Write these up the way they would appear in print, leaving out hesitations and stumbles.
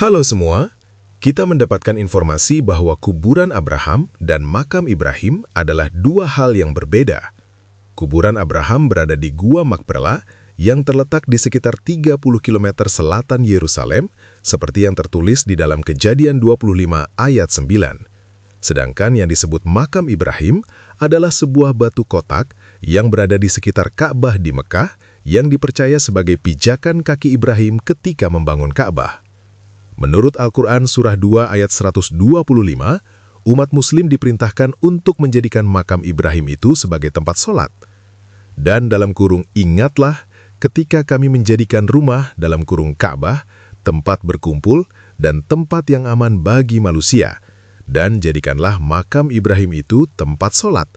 Halo semua, kita mendapatkan informasi bahwa kuburan Abraham dan makam Ibrahim adalah dua hal yang berbeda. Kuburan Abraham berada di Gua Makpela yang terletak di sekitar 30 km selatan Yerusalem, seperti yang tertulis di dalam Kejadian 25 ayat 9. Sedangkan yang disebut makam Ibrahim adalah sebuah batu kotak yang berada di sekitar Ka'bah di Mekah yang dipercaya sebagai pijakan kaki Ibrahim ketika membangun Ka'bah. Menurut Al-Quran Surah 2 ayat 125, umat muslim diperintahkan untuk menjadikan makam Ibrahim itu sebagai tempat sholat. Dan dalam kurung ingatlah ketika kami menjadikan rumah dalam kurung Ka'bah, tempat berkumpul dan tempat yang aman bagi manusia. Dan jadikanlah makam Ibrahim itu tempat sholat.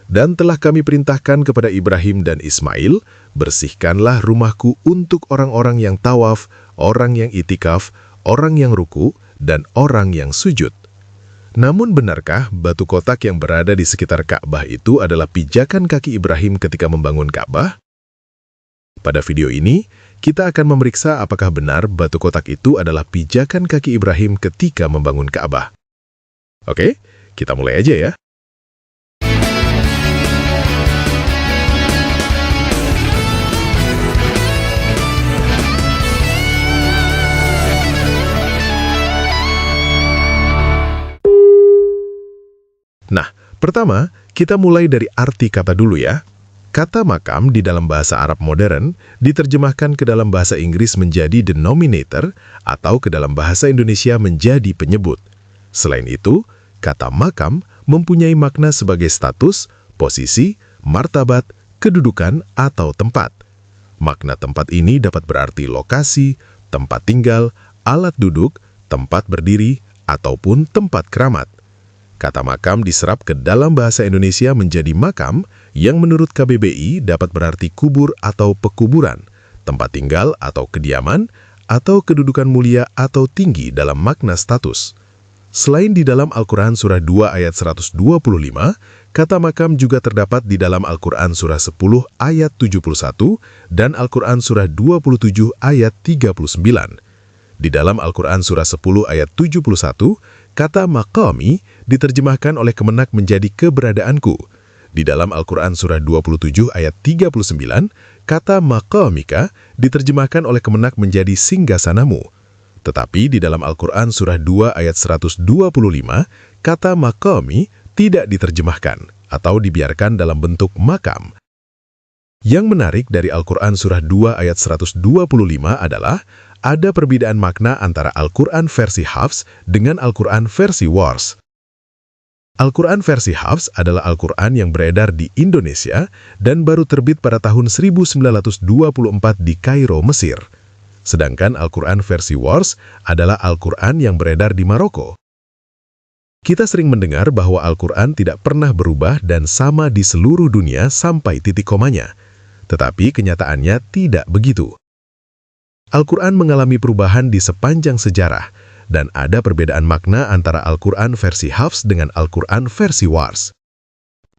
Dan telah kami perintahkan kepada Ibrahim dan Ismail, bersihkanlah rumahku untuk orang-orang yang tawaf, orang yang itikaf, orang yang ruku, dan orang yang sujud. Namun benarkah batu kotak yang berada di sekitar Ka'bah itu adalah pijakan kaki Ibrahim ketika membangun Ka'bah? Pada video ini, kita akan memeriksa apakah benar batu kotak itu adalah pijakan kaki Ibrahim ketika membangun Ka'bah. Oke, kita mulai aja ya. Nah, pertama, kita mulai dari arti kata dulu ya. Kata makam di dalam bahasa Arab modern diterjemahkan ke dalam bahasa Inggris menjadi denominator atau ke dalam bahasa Indonesia menjadi penyebut. Selain itu, kata makam mempunyai makna sebagai status, posisi, martabat, kedudukan, atau tempat. Makna tempat ini dapat berarti lokasi, tempat tinggal, alat duduk, tempat berdiri, ataupun tempat keramat. Kata makam diserap ke dalam bahasa Indonesia menjadi makam yang menurut KBBI dapat berarti kubur atau pekuburan, tempat tinggal atau kediaman, atau kedudukan mulia atau tinggi dalam makna status. Selain di dalam Al-Quran Surah 2 ayat 125, kata makam juga terdapat di dalam Al-Quran Surah 10 ayat 71 dan Al-Quran Surah 27 ayat 39. Di dalam Al-Quran Surah 10 ayat 71, kata maqami diterjemahkan oleh Kemenak menjadi keberadaanku. Di dalam Al-Quran Surah 27 ayat 39, kata maqamika diterjemahkan oleh Kemenak menjadi singgasanamu. Tetapi di dalam Al-Quran Surah 2 ayat 125, kata maqami tidak diterjemahkan atau dibiarkan dalam bentuk makam. Yang menarik dari Al-Quran Surah 2 ayat 125 adalah ada perbedaan makna antara Al-Quran versi Hafs dengan Al-Quran versi Warsh. Al-Quran versi Hafs adalah Al-Quran yang beredar di Indonesia dan baru terbit pada tahun 1924 di Kairo, Mesir. Sedangkan Al-Quran versi Warsh adalah Al-Quran yang beredar di Maroko. Kita sering mendengar bahwa Al-Quran tidak pernah berubah dan sama di seluruh dunia sampai titik komanya. Tetapi kenyataannya tidak begitu. Al-Quran mengalami perubahan di sepanjang sejarah, dan ada perbedaan makna antara Al-Quran versi Hafs dengan Al-Quran versi Warsh.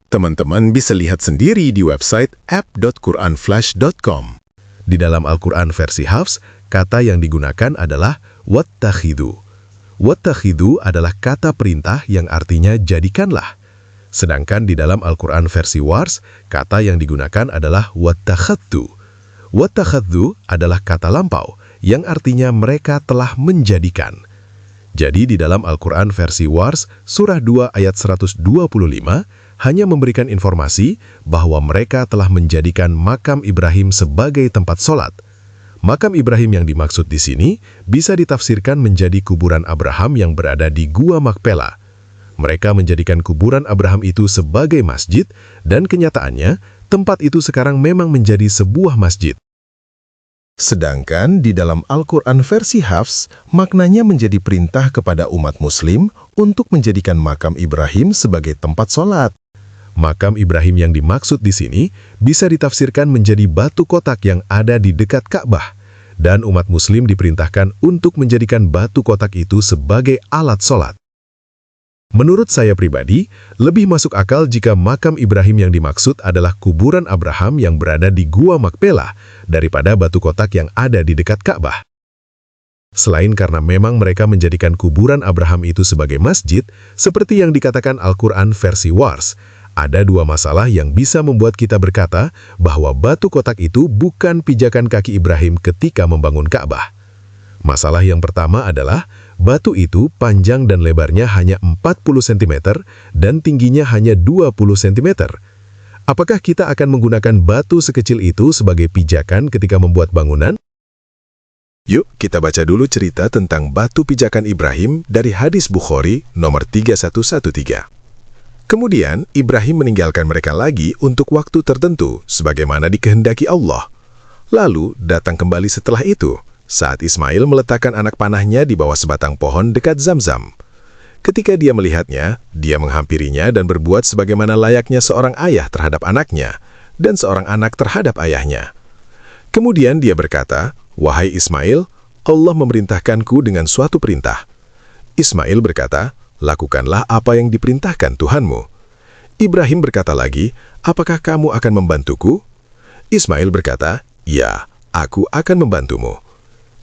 Teman-teman bisa lihat sendiri di website app.quranflash.com. Di dalam Al-Quran versi Hafs, kata yang digunakan adalah wattakhidhu. Wattakhidhu adalah kata perintah yang artinya jadikanlah. Sedangkan di dalam Al-Quran versi Warsh, kata yang digunakan adalah wattakhadtu. Wattakhadhu adalah kata lampau yang artinya mereka telah menjadikan. Jadi di dalam Al-Quran versi Warsh, surah 2 ayat 125, hanya memberikan informasi bahwa mereka telah menjadikan makam Ibrahim sebagai tempat sholat. Makam Ibrahim yang dimaksud di sini bisa ditafsirkan menjadi kuburan Abraham yang berada di Gua Makpela. Mereka menjadikan kuburan Abraham itu sebagai masjid, dan kenyataannya tempat itu sekarang memang menjadi sebuah masjid. Sedangkan di dalam Al-Quran versi Hafs, maknanya menjadi perintah kepada umat muslim untuk menjadikan makam Ibrahim sebagai tempat sholat. Makam Ibrahim yang dimaksud di sini bisa ditafsirkan menjadi batu kotak yang ada di dekat Ka'bah, dan umat muslim diperintahkan untuk menjadikan batu kotak itu sebagai alat sholat. Menurut saya pribadi, lebih masuk akal jika makam Ibrahim yang dimaksud adalah kuburan Abraham yang berada di Gua Makpela daripada batu kotak yang ada di dekat Ka'bah. Selain karena memang mereka menjadikan kuburan Abraham itu sebagai masjid, seperti yang dikatakan Al-Quran versi Wars, ada dua masalah yang bisa membuat kita berkata bahwa batu kotak itu bukan pijakan kaki Ibrahim ketika membangun Ka'bah. Masalah yang pertama adalah, batu itu panjang dan lebarnya hanya 40 cm dan tingginya hanya 20 cm. Apakah kita akan menggunakan batu sekecil itu sebagai pijakan ketika membuat bangunan? Yuk, kita baca dulu cerita tentang batu pijakan Ibrahim dari hadis Bukhari nomor 3113. Kemudian, Ibrahim meninggalkan mereka lagi untuk waktu tertentu, sebagaimana dikehendaki Allah. Lalu, datang kembali setelah itu, saat Ismail meletakkan anak panahnya di bawah sebatang pohon dekat Zamzam. Ketika dia melihatnya, dia menghampirinya dan berbuat sebagaimana layaknya seorang ayah terhadap anaknya, dan seorang anak terhadap ayahnya. Kemudian dia berkata, "Wahai Ismail, Allah memerintahkanku dengan suatu perintah." Ismail berkata, "Lakukanlah apa yang diperintahkan Tuhanmu." Ibrahim berkata lagi, "Apakah kamu akan membantuku?" Ismail berkata, "Ya, aku akan membantumu."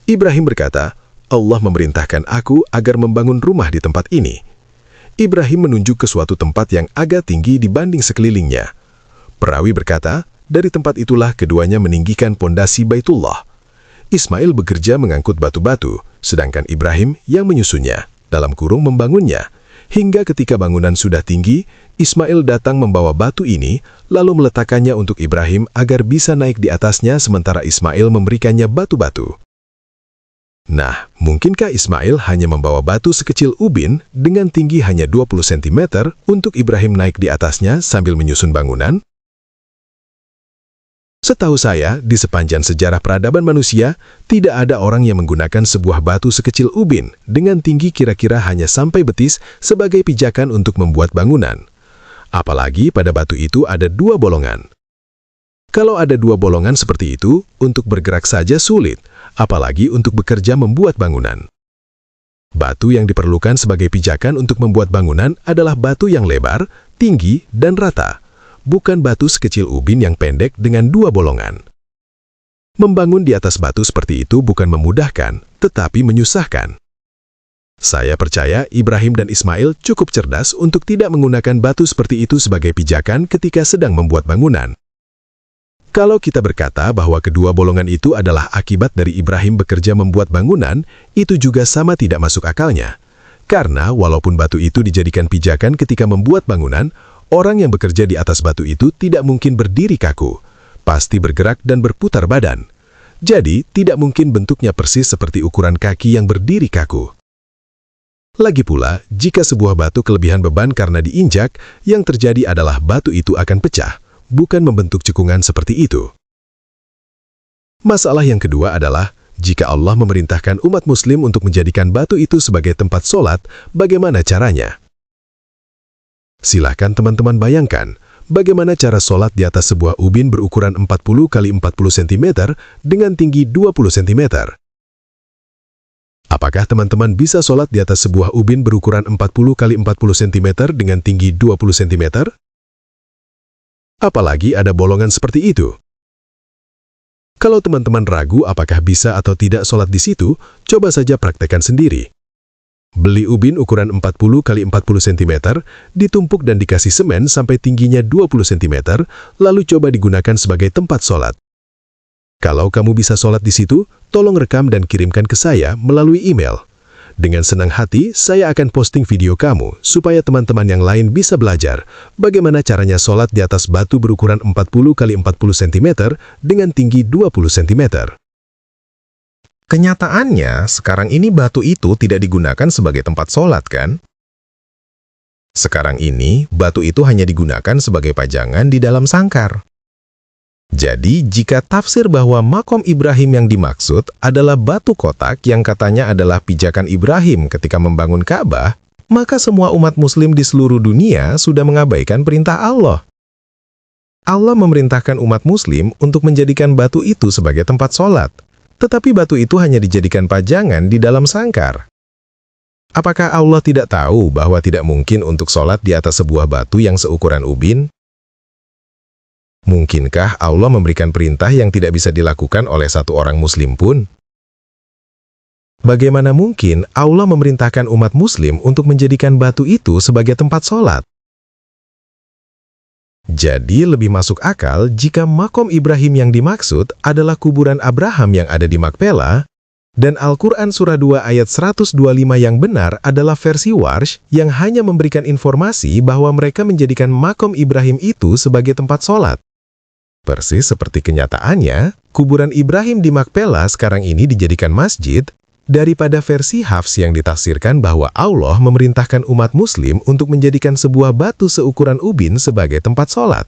Ibrahim berkata, "Allah memerintahkan aku agar membangun rumah di tempat ini." Ibrahim menunjuk ke suatu tempat yang agak tinggi dibanding sekelilingnya. Perawi berkata, dari tempat itulah keduanya meninggikan pondasi Baitullah. Ismail bekerja mengangkut batu-batu, sedangkan Ibrahim yang menyusunnya, dalam kurung membangunnya. Hingga ketika bangunan sudah tinggi, Ismail datang membawa batu ini, lalu meletakkannya untuk Ibrahim agar bisa naik di atasnya sementara Ismail memberikannya batu-batu. Nah, mungkinkah Ismail hanya membawa batu sekecil ubin dengan tinggi hanya 20 cm untuk Ibrahim naik di atasnya sambil menyusun bangunan? Setahu saya, di sepanjang sejarah peradaban manusia, tidak ada orang yang menggunakan sebuah batu sekecil ubin dengan tinggi kira-kira hanya sampai betis sebagai pijakan untuk membuat bangunan. Apalagi pada batu itu ada dua bolongan. Kalau ada dua bolongan seperti itu, untuk bergerak saja sulit, apalagi untuk bekerja membuat bangunan. Batu yang diperlukan sebagai pijakan untuk membuat bangunan adalah batu yang lebar, tinggi, dan rata. Bukan batu sekecil ubin yang pendek dengan dua bolongan. Membangun di atas batu seperti itu bukan memudahkan, tetapi menyusahkan. Saya percaya Ibrahim dan Ismail cukup cerdas untuk tidak menggunakan batu seperti itu sebagai pijakan ketika sedang membuat bangunan. Kalau kita berkata bahwa kedua bolongan itu adalah akibat dari Ibrahim bekerja membuat bangunan, itu juga sama tidak masuk akalnya. Karena walaupun batu itu dijadikan pijakan ketika membuat bangunan, orang yang bekerja di atas batu itu tidak mungkin berdiri kaku, pasti bergerak dan berputar badan. Jadi, tidak mungkin bentuknya persis seperti ukuran kaki yang berdiri kaku. Lagi pula, jika sebuah batu kelebihan beban karena diinjak, yang terjadi adalah batu itu akan pecah, bukan membentuk cekungan seperti itu. Masalah yang kedua adalah, jika Allah memerintahkan umat muslim untuk menjadikan batu itu sebagai tempat sholat, bagaimana caranya? Silahkan teman-teman bayangkan, bagaimana cara sholat di atas sebuah ubin berukuran 40 x 40 cm dengan tinggi 20 cm. Apakah teman-teman bisa sholat di atas sebuah ubin berukuran 40 x 40 cm dengan tinggi 20 cm? Apalagi ada bolongan seperti itu. Kalau teman-teman ragu apakah bisa atau tidak sholat di situ, coba saja praktekkan sendiri. Beli ubin ukuran 40 x 40 cm, ditumpuk dan dikasih semen sampai tingginya 20 cm, lalu coba digunakan sebagai tempat sholat. Kalau kamu bisa sholat di situ, tolong rekam dan kirimkan ke saya melalui email. Dengan senang hati, saya akan posting video kamu supaya teman-teman yang lain bisa belajar bagaimana caranya sholat di atas batu berukuran 40 x 40 cm dengan tinggi 20 cm. Kenyataannya, sekarang ini batu itu tidak digunakan sebagai tempat sholat, kan? Sekarang ini, batu itu hanya digunakan sebagai pajangan di dalam sangkar. Jadi, jika tafsir bahwa makom Ibrahim yang dimaksud adalah batu kotak yang katanya adalah pijakan Ibrahim ketika membangun Ka'bah, maka semua umat muslim di seluruh dunia sudah mengabaikan perintah Allah. Allah memerintahkan umat muslim untuk menjadikan batu itu sebagai tempat sholat. Tetapi batu itu hanya dijadikan pajangan di dalam sangkar. Apakah Allah tidak tahu bahwa tidak mungkin untuk sholat di atas sebuah batu yang seukuran ubin? Mungkinkah Allah memberikan perintah yang tidak bisa dilakukan oleh satu orang muslim pun? Bagaimana mungkin Allah memerintahkan umat muslim untuk menjadikan batu itu sebagai tempat sholat? Jadi lebih masuk akal jika makom Ibrahim yang dimaksud adalah kuburan Abraham yang ada di Makpela, dan Al-Quran Surah 2 ayat 125 yang benar adalah versi Warsh yang hanya memberikan informasi bahwa mereka menjadikan makom Ibrahim itu sebagai tempat sholat. Persis seperti kenyataannya, kuburan Ibrahim di Makpela sekarang ini dijadikan masjid, daripada versi Hafs yang ditafsirkan bahwa Allah memerintahkan umat muslim untuk menjadikan sebuah batu seukuran ubin sebagai tempat sholat.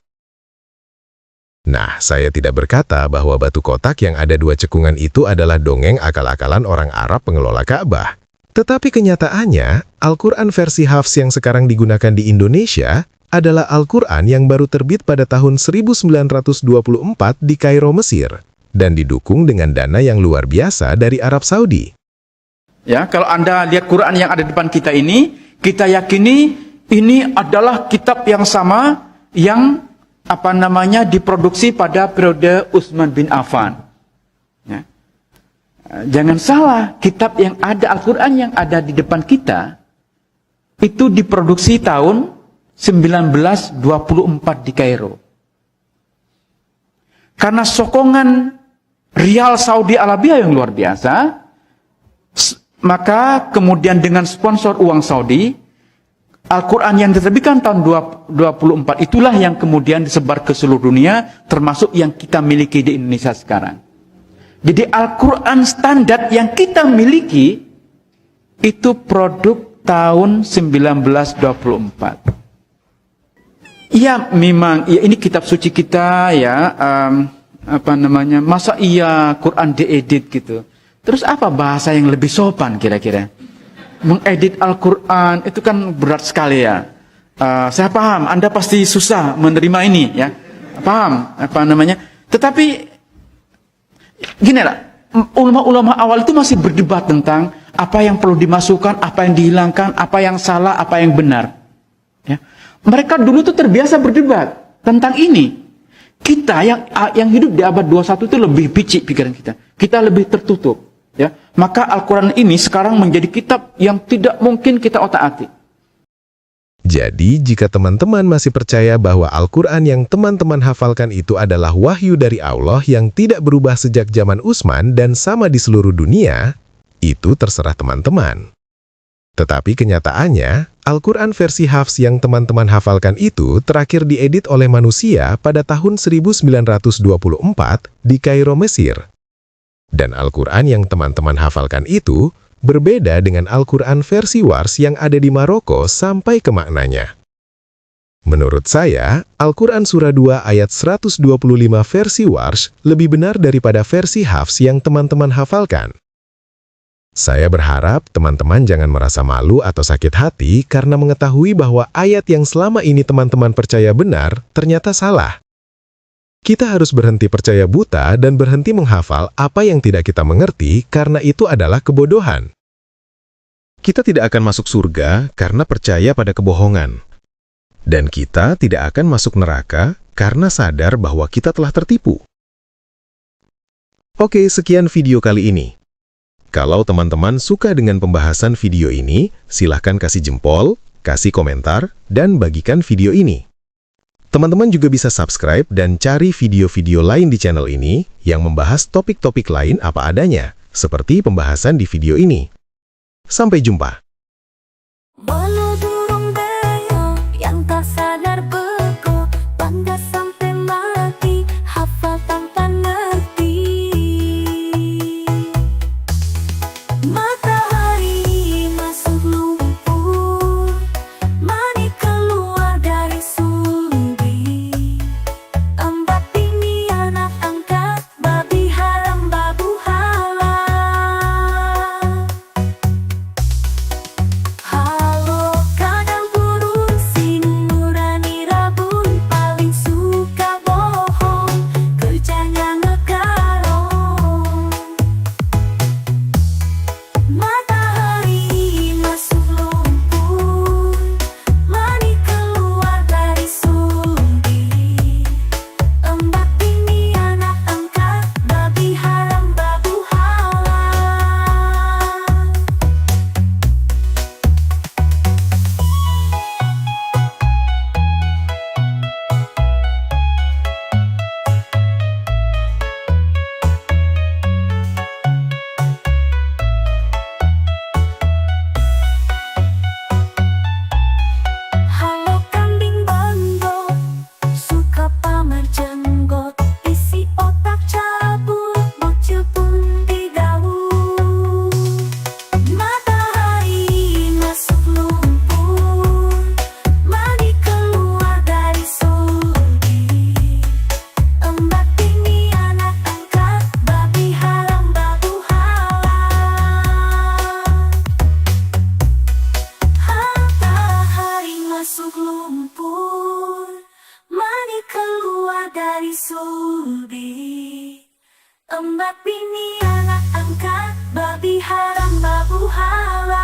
Nah, saya tidak berkata bahwa batu kotak yang ada 2 cekungan itu adalah dongeng akal-akalan orang Arab pengelola Ka'bah. Tetapi kenyataannya, Al-Quran versi Hafs yang sekarang digunakan di Indonesia adalah Al-Quran yang baru terbit pada tahun 1924 di Kairo, Mesir, dan didukung dengan dana yang luar biasa dari Arab Saudi. Ya, kalau Anda lihat Quran yang ada di depan kita ini, kita yakini ini adalah kitab yang sama yang diproduksi pada periode Utsman bin Affan. Ya. Jangan salah, kitab yang ada, Al-Quran yang ada di depan kita itu diproduksi tahun 1924 di Kairo. Karena sokongan rial Saudi Arabia yang luar biasa, maka kemudian dengan sponsor uang Saudi, Al-Quran yang diterbitkan tahun 24 itulah yang kemudian disebar ke seluruh dunia, termasuk yang kita miliki di Indonesia sekarang. Jadi Al-Quran standar yang kita miliki itu produk tahun 1924. Ya memang, ya ini kitab suci kita ya, masa iya Quran diedit gitu. Terus apa bahasa yang lebih sopan kira-kira? Mengedit Al-Quran itu kan berat sekali ya. Saya paham, Anda pasti susah menerima ini ya. Paham, Tetapi, gini lah, ulama-ulama awal itu masih berdebat tentang apa yang perlu dimasukkan, apa yang dihilangkan, apa yang salah, apa yang benar. Ya. Mereka dulu tuh terbiasa berdebat tentang ini. Kita yang hidup di abad 21 itu lebih picik pikiran kita. Kita lebih tertutup. Ya, maka Al-Quran ini sekarang menjadi kitab yang tidak mungkin kita otak-atik. Jadi, jika teman-teman masih percaya bahwa Al-Quran yang teman-teman hafalkan itu adalah wahyu dari Allah yang tidak berubah sejak zaman Utsman dan sama di seluruh dunia, itu terserah teman-teman. Tetapi kenyataannya, Al-Quran versi Hafs yang teman-teman hafalkan itu terakhir diedit oleh manusia pada tahun 1924 di Kairo, Mesir. Dan Al-Quran yang teman-teman hafalkan itu berbeda dengan Al-Quran versi Warsh yang ada di Maroko sampai ke maknanya. Menurut saya, Al-Quran Surah 2 ayat 125 versi Warsh lebih benar daripada versi Hafs yang teman-teman hafalkan. Saya berharap teman-teman jangan merasa malu atau sakit hati karena mengetahui bahwa ayat yang selama ini teman-teman percaya benar ternyata salah. Kita harus berhenti percaya buta dan berhenti menghafal apa yang tidak kita mengerti karena itu adalah kebodohan. Kita tidak akan masuk surga karena percaya pada kebohongan. Dan kita tidak akan masuk neraka karena sadar bahwa kita telah tertipu. Oke, sekian video kali ini. Kalau teman-teman suka dengan pembahasan video ini, silahkan kasih jempol, kasih komentar, dan bagikan video ini. Teman-teman juga bisa subscribe dan cari video-video lain di channel ini yang membahas topik-topik lain apa adanya, seperti pembahasan di video ini. Sampai jumpa. sulbi. Emak bini anak angkat, babi haram babu halal.